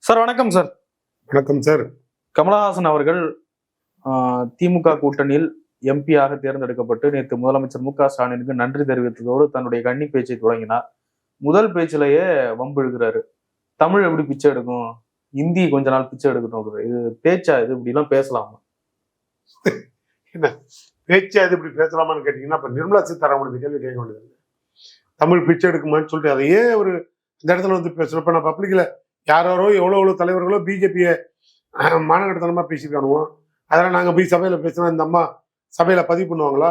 Sir வணக்கம் sir. வணக்கம் sir. Kamal Haasan அவர்கள் திமுக கூட்டணியில் எம்பியாக தேர்ந்தெடுக்கப்பட்டு நேற்று முதலமைச்சர் மு.க.ஸ்டாலினுக்கு நன்றி தெரிவித்ததோடு தன்னுடைய கன்னி பேச்சை தொடங்கினார். முதல் பேச்சிலேயே வம்பு எழுதுறாரு. தமிழ் எப்படி பிச்சை எடுக்கும், இந்தி கொஞ்ச நாள் பிச்சை எடுக்கணும். இது பேச்சா? இது இப்படி எல்லாம் பேசலாமா? என்ன பேச்சா? இது இப்படி பேசலாமான்னு கேட்டீங்கன்னா, இப்ப நிர்மலா சீதாராமன் கேள்வி கேட்க வேண்டியது. தமிழ் பிச்சை எடுக்குமான்னு சொல்லிட்டு அதையே ஒரு இந்த இடத்துல வந்து பேசணும். இப்ப நான் பப்ளிக்ல யாரோ எவ்வளோ தலைவர்களோ பிஜேபியை மாநகரத்தனமா பேசியிருக்கானுவோம். அதெல்லாம் நாங்கள் போய் சபையில் பேசினா இந்த அம்மா சபையில் பதிவு பண்ணுவாங்களா?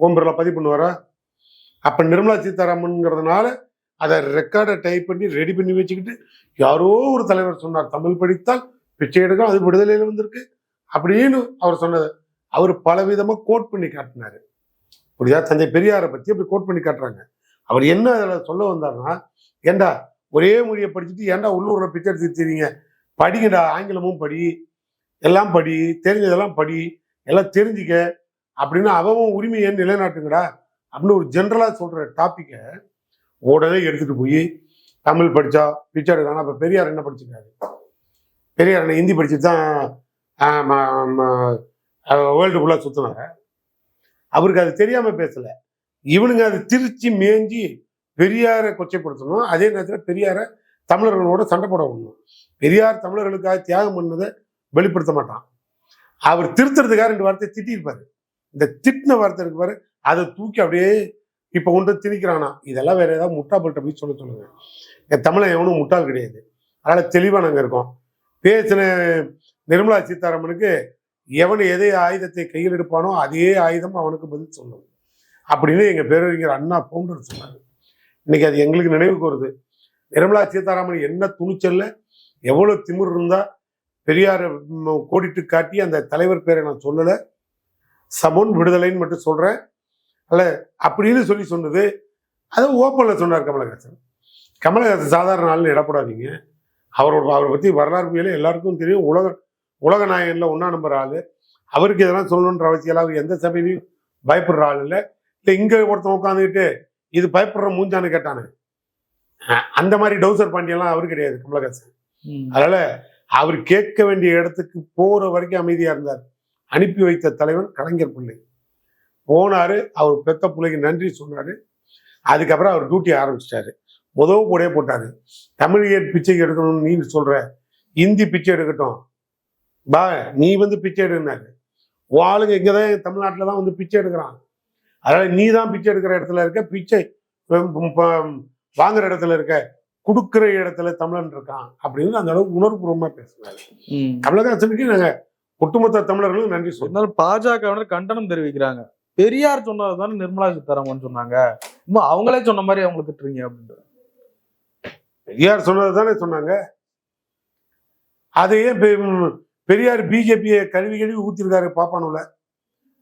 ஓம் பிர்லா பதிவு பண்ணுவாரா? அப்போ நிர்மலா சீதாராமன்ங்கிறதுனால அதை ரெக்கார்டை டைப் பண்ணி ரெடி பண்ணி வச்சுக்கிட்டு யாரோ ஒரு தலைவர் சொன்னார், தமிழ் படித்தால் பிச்சை எடுக்கும், அது விடுதலையில் வந்திருக்கு அப்படின்னு அவர் சொன்னது. அவர் பலவிதமாக கோட் பண்ணி காட்டினார். அப்படியா தந்தை பெரியாரை பற்றி அப்படி கோட் பண்ணி காட்டுறாங்க. அவர் என்ன அதில் சொல்ல வந்தார்னா, ஏண்டா ஒரே மொழியை படிச்சுட்டு ஏன்டா உள்ளூரில் பிச்சை எடுத்து தெரியுங்க, படிங்கடா, ஆங்கிலமும் படி, எல்லாம் படி, தெரிஞ்சதெல்லாம் படி, எல்லாம் தெரிஞ்சுக்க அப்படின்னு அவன் உரிமையை நிலைநாட்டுங்கடா அப்படின்னு ஒரு ஜென்ரலாக சொல்கிற டாப்பிக்கை உடனே எடுத்துகிட்டு போய் தமிழ் படித்தா பிச்சை எடுக்கலாம். அப்போ பெரியார் என்ன படிச்சிருக்காரு? பெரியார் என்ன ஹிந்தி படிச்சுட்டு தான் வேர்ல்டு ஃபுல்லாக சுற்றினாங்க. அவருக்கு அது தெரியாமல் பேசலை. இவனுங்க அது திருச்சி மேஞ்சி பெரியாரை கொச்சைப்படுத்தணும். அதே நேரத்தில் பெரியாரை தமிழர்களோட சண்டை போட விடணும். பெரியார் தமிழர்களுக்காக தியாகம் பண்ணதை வெளிப்படுத்த மாட்டான். அவர் திருத்துறதுக்காக 2 வார்த்தை திட்டிருப்பாரு. இந்த திட்டின வார்த்தை இருக்கு பாரு, அதை தூக்கி அப்படியே இப்போ கொண்டு திணிக்கிறானா. இதெல்லாம் வேற ஏதாவது முட்டாள்கிட்ட போய் சொல்லுங்க. என் தமிழன் எவனும் முட்டாள் கிடையாது. அதனால தெளிவாக நாங்கள் இருக்கோம். பேசின நிர்மலா சீதாராமனுக்கு எவன் எதை ஆயுதத்தை கையில் எடுப்பானோ அதே ஆயுதம் அவனுக்கு பதில் சொல்லணும் அப்படின்னு எங்கள் பேரறிஞர் அண்ணா பவுண்டர் சொன்னார். இன்னைக்கு அது எங்களுக்கு நினைவுக்கு வருது. நிர்மலா சீதாராமன் என்ன துணிச்சல்ல எவ்வளோ திமிர் இருந்தா பெரியாரை கோடிட்டு காட்டி அந்த தலைவர் பேரை நான் சொல்லலை, சமன் விடுதலைன்னு மட்டும் சொல்கிறேன் அல்ல அப்படின்னு சொல்லி சொன்னது. அதை ஓப்பனில் சொன்னார் கமலஹாசன். கமலஹாசன் சாதாரண ஆள்னு இடப்படாதீங்க. அவரை பற்றி வரலாறு மேலே எல்லாருக்கும் தெரியும். உலக நாயகனில் 1ஆம் நம்பர் ஆள். அவருக்கு இதெல்லாம் சொல்லணுன்ற அவசியம். அவர் எந்த சபையிலையும் பயப்படுற ஆள் இல்லை. இல்லை இங்கே ஒருத்தன் உட்காந்துக்கிட்டு இது பயப்படுற மூஞ்சான்னு கேட்டானு அந்த மாதிரி டவுசர் பாண்டியெல்லாம் அவர் கிடையாது கமலஹாசன். அதனால அவர் கேட்க வேண்டிய இடத்துக்கு போற வரைக்கும் அமைதியா இருந்தார். அனுப்பி வைத்த தலைவன் கலைஞர் பிள்ளை போனாரு. அவர் பெத்த பிள்ளைக்கு நன்றி சொன்னாரு. அதுக்கப்புறம் அவர் டியூட்டி ஆரம்பிச்சிட்டாரு. முதல் கூட போட்டாரு. தமிழியர் பிச்சை எடுக்கணும்னு நீ சொல்ற, இந்தி பிச்சை எடுக்கட்டும் பா, நீ வந்து பிச்சை எடுனாரு. ஆளுங்க இங்கதான் தமிழ்நாட்டில் தான் வந்து பிச்சை எடுக்கிறான். அதனால நீ தான் பிச்சை எடுக்கிற இடத்துல இருக்க, பிச்சை வாங்குற இடத்துல இருக்க, கொடுக்குற இடத்துல தமிழன் இருக்கான் அப்படின்னு அந்த அளவுக்கு உணர்வுபூர்வமா பேசுறாரு. கமலஹாசனுக்கு நாங்க ஒட்டுமொத்த தமிழர்களும் நன்றி சொல்றோம். பாஜக கண்டனம் தெரிவிக்கிறாங்க. பெரியார் சொன்னதுதானே நிர்மலா சீதாராமன் சொன்னாங்க, அவங்களே சொன்ன மாதிரி அவங்க திட்டுறீங்க அப்படின்ற. பெரியார் சொன்னது தானே சொன்னாங்க. அதையே பெரியார் பிஜேபியை கழுவி ஊத்திருக்காரு. பாப்பானுல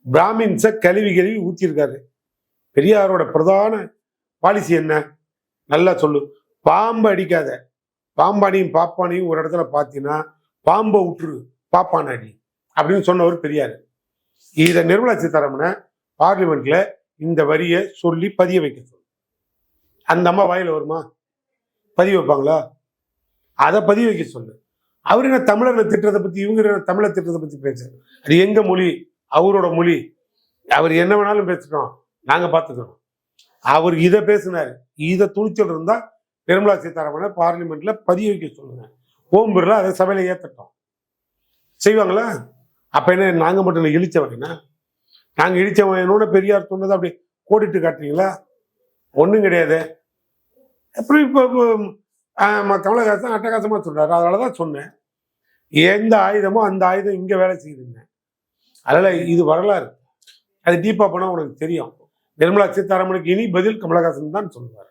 பிராமின்ஸை கழுவி ஊத்திருக்காரு. பெரியாரோட பிரதான பாலிசி என்ன? நல்லா சொல்லு. பாம்பை அடிக்காத, பாம்பானியும் பாப்பானையும் ஒரு இடத்துல பார்த்தீங்கன்னா பாம்பை விட்டுரு, பாப்பான அடி அப்படின்னு சொன்னவர் பெரியார். இதை நிர்மலா சீதாராமனை பார்லிமெண்ட்ல இந்த வரியை சொல்லி பதிய வைக்க சொல்லு. அந்த அம்மா வாயில வருமா? பதிவு வைப்பாங்களா? அதை பதிய வைக்க சொல்லு. அவரு என்ன தமிழர்களை திட்டத்தை பத்தி, இவங்க தமிழை திட்டத்தை பத்தி பேச, அது எங்க மொழி, அவரோட மொழி. அவர் என்ன வேணாலும் பேசிட்டோம், நாங்க பார்த்துக்கிறோம். அவர் இதை பேசினாரு. இதை துணிச்சல் இருந்தா நிர்மலா சீதாராமனை பார்லிமெண்ட்ல பதிய வைக்க சொல்லுங்க. ஓம் பிர்லா அதை சபையில ஏத்தட்டோம். செய்வாங்களா? அப்ப என்ன நாங்க மட்டும் இழிச்சவனா? நாங்க இழிச்சவனோட பெரியார் சொன்னதை அப்படி கோடிட்டு காட்டுறீங்களா? ஒண்ணும் கிடையாது. எப்படி இப்போ கமலஹாசன் அட்டகாசமா சொல்றாரு. அதனாலதான் சொன்னேன், எந்த ஆயுதமோ அந்த ஆயுதம் இங்க வேலை செய்யுதுங்க. அதனால இது வரலாறு. அது டீப்பா போனா உனக்கு தெரியும். நிர்மலா சீதாராமனுக்கு இனி பதில் கமலஹாசன் தான் சொல்லுவார்.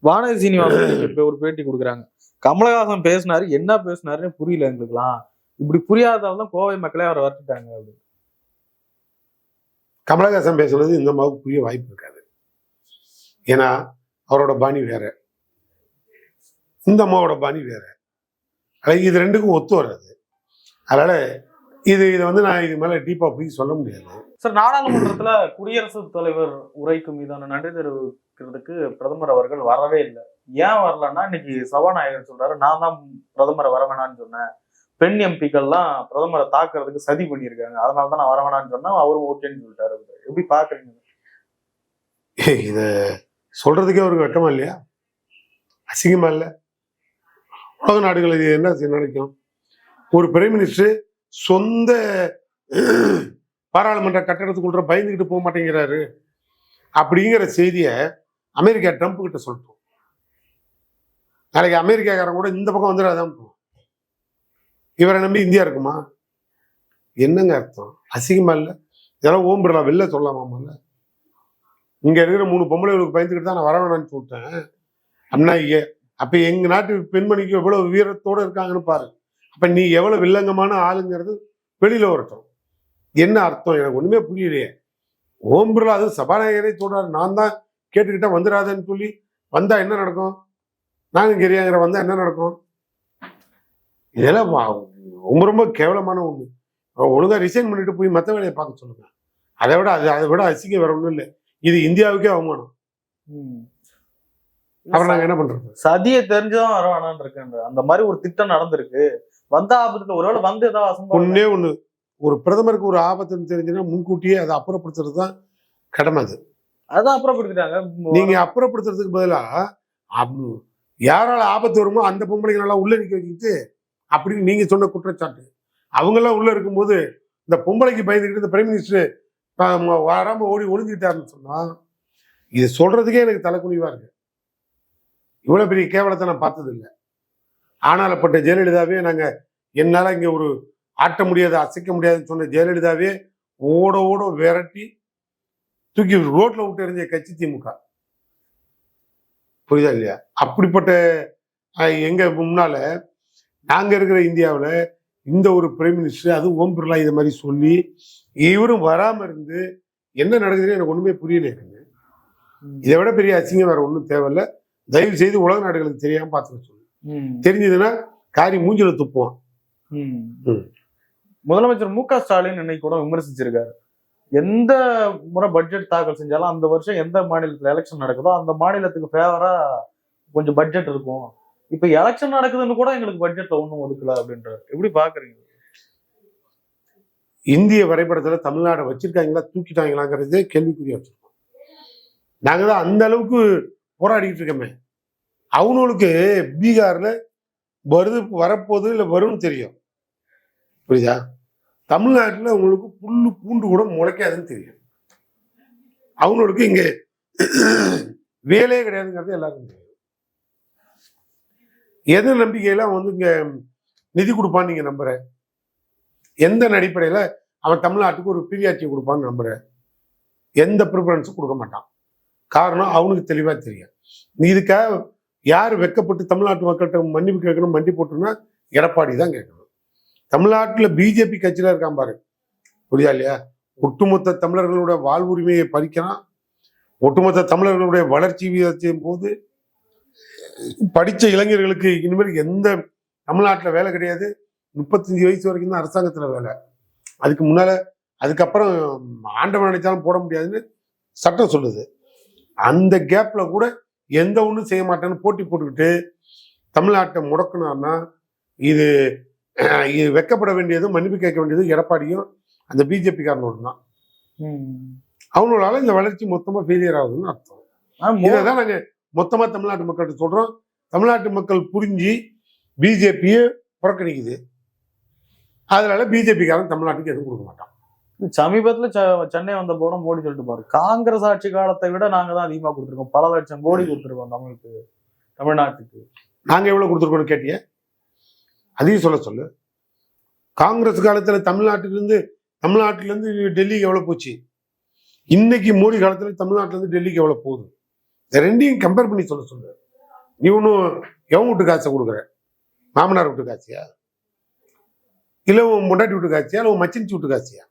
வானதி சீனிவாசன் ஒரு பேட்டி கொடுக்குறாங்க. கமலஹாசன் பேசினாரு, என்ன பேசினாருன்னு புரியல எங்களுக்குலாம். இப்படி புரியாததான் கோவை மக்களே அவரை வரட்டுட்டாங்க அப்படின்னு. கமலஹாசன் பேசுறது இந்த மாதிரி புரிய வாய்ப்பு இருக்காது. ஏன்னா அவரோட பாணி வேற, இந்த அம்மாவோட பாணி வேற. இது ரெண்டுக்கும் ஒத்து வராது. அதனால இதை நான் இது மேல டீப்பா போய் சொல்ல முடியாது. சார், நாடாளுமன்றத்துல குடியரசுத் தலைவர் உரைக்கு மீதான நன்றி தெரிவிக்கிறதுக்கு பிரதமர் அவர்கள் வரவே இல்லை. ஏன் வரலன்னா இன்னைக்கு சபாநாயகர் சொல்றாரு, நான் தான் பிரதமரை வர வேணாம்னு சொன்னேன், பெண் எம்பிக்கள்லாம் பிரதமரை தாக்குறதுக்கு சதி பண்ணியிருக்காங்க, அதனாலதான் நான் வர வேணாம்னு சொன்னா அவரும் ஓகேன்னு சொல்லிட்டாரு. எப்படி பாக்குறீங்க? இத சொல்றதுக்கே அவருக்கு வெக்கமா இல்லையா? அசிங்கமா இல்ல? உலக நாடுகள் இது என்ன நினைக்கும்? ஒரு பிரைம் மினிஸ்டர் சொந்த பாராளுமன்ற கட்டடத்துக்குள்ள பயந்துகிட்டு போக மாட்டேங்கிறாரு அப்படிங்கிற செய்திய அமெரிக்கா ட்ரம்ப் கிட்ட சொல்லிட்டோம். நாளைக்கு அமெரிக்காக்காரன் கூட இந்த பக்கம் வந்துடாதான் போவோம். இவரை நம்பி இந்தியா இருக்குமா? என்னங்க அர்த்தம்? அசிங்கமா இல்ல? இதெல்லாம் ஓம் பிர்லா வெளில சொல்லலாமாமல்ல? இங்க இருக்கிற 3 பொம்பளைகளுக்கு பயந்துக்கிட்டு தான் நான் வர வேணாம்னு சொல்லிட்டேன் அப்படின்னா, அப்ப எங்க நாட்டு பெண்மணிக்கு எவ்வளவு வீரத்தோட இருக்காங்கன்னு பாரு. அப்ப நீ எவ்வளவு வில்லங்கமான ஆளுங்கிறது வெளியில வரட்டும். என்ன அர்த்தம்? எனக்கு ஒண்ணுமே புரியலையே. ஓம் பிர்லா அது சபாநாயகரே சொல்றாரு, நான் தான் கேட்டுக்கிட்டா வந்துடாதேன்னு சொல்லி வந்தா என்ன நடக்கும்? நான் கெரியாங்கிற வந்தா என்ன நடக்கும்? இதெல்லாம் ரொம்ப ரொம்ப கேவலமான ஒண்ணு. ஒழுங்கா ரிசைன் பண்ணிட்டு போய் மற்ற வேலையை பார்க்க சொல்லுங்க. அதை விட அசிங்கம் வேற ஒண்ணும் இல்லை. இது இந்தியாவுக்கே அவமானம். அப்புறம் நாங்க என்ன பண்றது? சதியை தெரிஞ்சுதான் வர வேணான்னு இருக்கேன். அந்த மாதிரி ஒரு திட்டம் நடந்திருக்கு. வந்த ஆபத்துல ஒருவேளை வந்து ஏதாவது ஒண்ணே ஒண்ணு, ஒரு பிரதமருக்கு ஒரு ஆபத்துன்னு தெரிஞ்சுன்னா முன்கூட்டியே அதை அப்புறப்படுத்துறது தான் கடமை. அது அதான் அப்புறப்படுத்திட்டாங்க. நீங்க அப்புறப்படுத்துறதுக்கு பதிலா யாரால ஆபத்து வருமோ அந்த பொம்பளைங்க நல்லா உள்ள நிக்க வச்சுக்கிட்டு அப்படின்னு நீங்க சொன்ன குற்றச்சாட்டு. அவங்க எல்லாம் உள்ள இருக்கும்போது இந்த பொம்பளைக்கு பயந்துக்கிட்டு இந்த பிரைம் மினிஸ்டர் வராம ஓடி ஒளிஞ்சுக்கிட்டாருன்னு சொன்னா, இது சொல்றதுக்கே எனக்கு தலைக்குனிவா இருக்கு. இவ்வளவு பெரிய கேவலத்தை நான் பார்த்தது இல்லை. ஆனாலப்பட்ட ஜெயலலிதாவே என்னால இங்க ஒரு ஆட்ட முடியாது அசைக்க முடியாதுன்னு சொன்ன ஜெயலலிதாவே ஓட ஓட விரட்டி தூக்கி ரோட்ல விட்டு எறிஞ்ச கட்சி திமுக. புரியுதா இல்லையா? அப்படிப்பட்ட எங்க முன்னால நாங்க இருக்கிற இந்தியாவில இந்த ஒரு பிரைம் மினிஸ்டர், அது ஓம் பிர்லா இதை மாதிரி சொல்லி இவரும் வராம இருந்து என்ன நடக்குதுன்னு எனக்கு ஒண்ணுமே புரியல. இதை விட பெரிய அசிங்கம் வேற ஒன்றும் தேவையில்லை. தயவு செய்து உலக நாடுகளுக்கு தெரியாம பார்த்துக்க சொல்லு. தெரிஞ்சதுன்னா காரி மூஞ்சில துப்புவான். முதலமைச்சர் மு க ஸ்டாலின் இன்னைக்கு கூட விமர்சிச்சிருக்காரு. எந்த முறை பட்ஜெட் தாக்கல் செஞ்சாலும் அந்த வருஷம் எந்த மாநிலத்துல எலெக்ஷன் நடக்குதோ அந்த மாநிலத்துக்கு ஃபேவரா கொஞ்சம் பட்ஜெட் இருக்கும். இப்ப எலெக்ஷன் நடக்குதுன்னு கூட எங்களுக்கு பட்ஜெட்ல ஒண்ணும் ஒதுக்கல அப்படின்றாரு. எப்படி பாக்குறீங்க? இந்திய வரைபடத்துல தமிழ்நாடு வச்சிருக்காங்களா தூக்கிட்டாங்களாங்கிறதே கேள்விக்குறியா வச்சிருக்கோம். நாங்க தான் அந்த அளவுக்கு போராடிக்கிட்டு இருக்கோமே. அவனுக்கு பீகார்ல வருது, வரப்போகுது இல்லை வரும்னு தெரியும். புரியுதா? தமிழ்நாட்டில் அவங்களுக்கு புல்லு பூண்டு கூட முளைக்காதுன்னு தெரியும். அவங்களுக்கு இங்க வேலையே கிடையாதுங்கிறது எல்லாருக்கும் தெரியும். எது நம்பிக்கையெல்லாம் இங்க நிதி கொடுப்பான்னு நீங்க நம்புற? எந்த அடிப்படையில அவன் தமிழ்நாட்டுக்கு ஒரு பீரியாட்சி கொடுப்பான்னு நம்புற? எந்த ப்ரிஃபரன்ஸும் கொடுக்க மாட்டான். காரணம் அவனுக்கு தெளிவா தெரியும். இதுக்காக யார் வெக்கப்பட்டு தமிழ்நாட்டு மக்கள்கிட்ட மன்னிப்பு கேட்கணும், மண்டி போட்டுன்னா எடப்பாடி தான் கேட்கணும். தமிழ்நாட்டில் பிஜேபி கட்சியில இருக்கான் பாரு. புரியா இல்லையா? ஒட்டுமொத்த தமிழர்களுடைய வாழ்வுரிமையை பறிக்கிறான். ஒட்டுமொத்த தமிழர்களுடைய வளர்ச்சி வீதத்தையும் போது படித்த இளைஞர்களுக்கு இனிமேல் எந்த தமிழ்நாட்டில் வேலை கிடையாது. 35 வயசு வரைக்கும் தான் அரசாங்கத்துல வேலை. அதுக்கு முன்னால அதுக்கப்புறம் ஆண்டவன் நினைச்சாலும் போட முடியாதுன்னு சட்டம் சொல்லுது. அந்த கேப்ல கூட எந்த ஒன்றும் செய்ய மாட்டேன்னு போட்டி போட்டுக்கிட்டு தமிழ்நாட்டை முடக்கணும்னா இது வெக்கப்பட வேண்டியதும் மன்னிப்பு கேட்க வேண்டியதும் எடப்பாடியும் அந்த பிஜேபி காரணம் தான். அவங்களால இந்த வளர்ச்சி மொத்தமா ஃபெயிலியர் ஆகுதுன்னு அர்த்தம். இதைதான் நாங்க மொத்தமா தமிழ்நாட்டு மக்கள்கிட்ட சொல்றோம். தமிழ்நாட்டு மக்கள் புரிஞ்சு பிஜேபியை புறக்கணிக்குது. அதனால பிஜேபி காரன் தமிழ்நாட்டுக்கு எதுவும் கொடுக்க மாட்டான். சமீபத்துல சென்னை வந்த போதும் மோடி சொல்லிட்டு பாரு, காங்கிரஸ் ஆட்சி காலத்தை விட நாங்க தான் அதிகமா கொடுத்துருக்கோம், பல லட்சம் கோடி கொடுத்துருக்கோம் தமிழ்நாட்டுக்கு. நாங்க எவ்வளவு கொடுத்துருக்கோம்னு கேட்டிய? அதையும் சொல்லு. காங்கிரஸ் காலத்துல தமிழ்நாட்டுல இருந்து டெல்லிக்கு எவ்வளவு போச்சு? இன்னைக்கு மோடி காலத்துல தமிழ்நாட்டுல இருந்து டெல்லிக்கு எவ்வளவு போகுது? ரெண்டையும் கம்பேர் பண்ணி சொல்லு. நீ ஒன்னும் எவன் வீட்டு காசை கொடுக்குற? மாமனார் வீட்டு காசியா, இல்ல உன் முண்டாட்டி வீட்டு காசியா, இல்ல உன் மச்சின்ச்சி வீட்டு காசியா?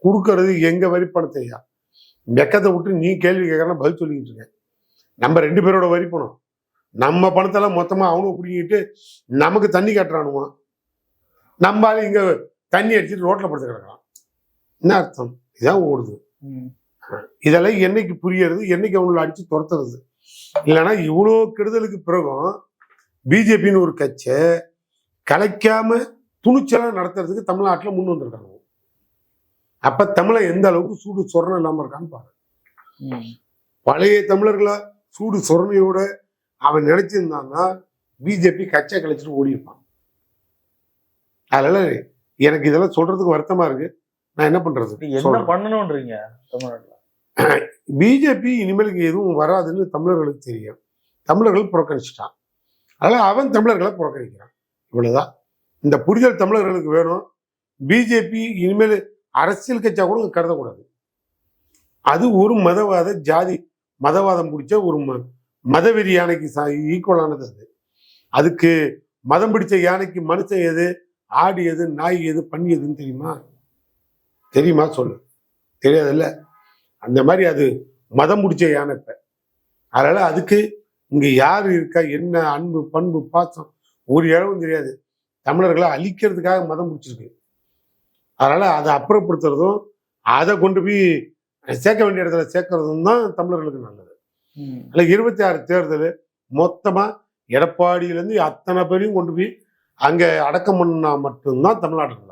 கொடுக்கறது எங்க வரி பணத்தையா? வெக்கத்தை விட்டு நீ கேள்வி கேட்கறனா பதில் சொல்லிக்கிட்டு இருக்க. நம்ம 2 பேரோட வரி பணம், நம்ம பணத்தெல்லாம் மொத்தமா அவனும் பிடிங்கிட்டு நமக்கு தண்ணி கட்டுறானுவான். நம்மளால இங்க தண்ணி அடிச்சுட்டு ரோட்ல படுத்து கிடக்கலாம். என்ன அர்த்தம்? இதான் ஓடுது. இதெல்லாம் என்னைக்கு புரியறது, என்னைக்கு அவங்களை அடிச்சு துரத்துறது? இல்லைன்னா இவ்வளோ கெடுதலுக்கு பிறகும் பிஜேபின்னு ஒரு கட்சியை கலைக்காம துணிச்சலா நடத்துறதுக்கு தமிழ்நாட்டில் முன் வந்திருக்காங்க. அப்ப தமிழை எந்த அளவுக்கு சூடு சொரணம் இல்லாம இருக்கான்னு பாரு. பழைய தமிழர்களா சூடு சொரணையோட அவன் நினைச்சிருந்தான்னா பிஜேபி கட்சியை கழிச்சிட்டு ஓடி இருப்பான். அதனால எனக்கு இதெல்லாம் சொல்றதுக்கு வருத்தமா இருக்கு. நான் என்ன பண்றது? என்ன பண்ணணும்ன்றீங்க? தமிழ்நாட்டுல பிஜேபி இனிமேலுக்கு எதுவும் வராதுன்னு தமிழர்களுக்கு தெரியும். தமிழர்கள் புறக்கணிச்சுட்டான். அதனால அவன் தமிழர்களை புறக்கணிக்கிறான். இவ்வளவுதான். இந்த புரிதல் தமிழர்களுக்கு வேணும். பிஜேபி இனிமேல் அரசியல் கட்சியா கூட கருதக்கூடாது. அது ஒரு மதவாத ஜாதி மதவாதம் பிடிச்ச ஒரு மதவெறி யானைக்கு ஈக்குவலானது. அது அதுக்கு மதம் பிடிச்ச யானைக்கு மனுஷன் எது, ஆடு எது, நாய் எது, பன்னி எதுன்னு தெரியுமா சொல்லு. தெரியாதுல்ல. அந்த மாதிரி அது மதம் பிடிச்ச யானை. இப்ப அதனால அதுக்கு இங்க யாரு இருக்கா, என்ன அன்பு பண்பு பாசம் ஒரு இழவும் தெரியாது. தமிழர்களை அழிக்கிறதுக்காக மதம் பிடிச்சிருக்கு. அதனால அதை அப்புறப்படுத்துறதும் அதை கொண்டு போய் சேர்க்க வேண்டிய இடத்துல சேர்க்கறதும் தான் தமிழர்களுக்கு நல்லது. இல்ல 26 தேர்தல் மொத்தமா எடப்பாடியிலேருந்து அத்தனை பேரையும் கொண்டு போய் அங்க அடக்கம் பண்ணா மட்டும்தான் தமிழ்நாட்டுக்கு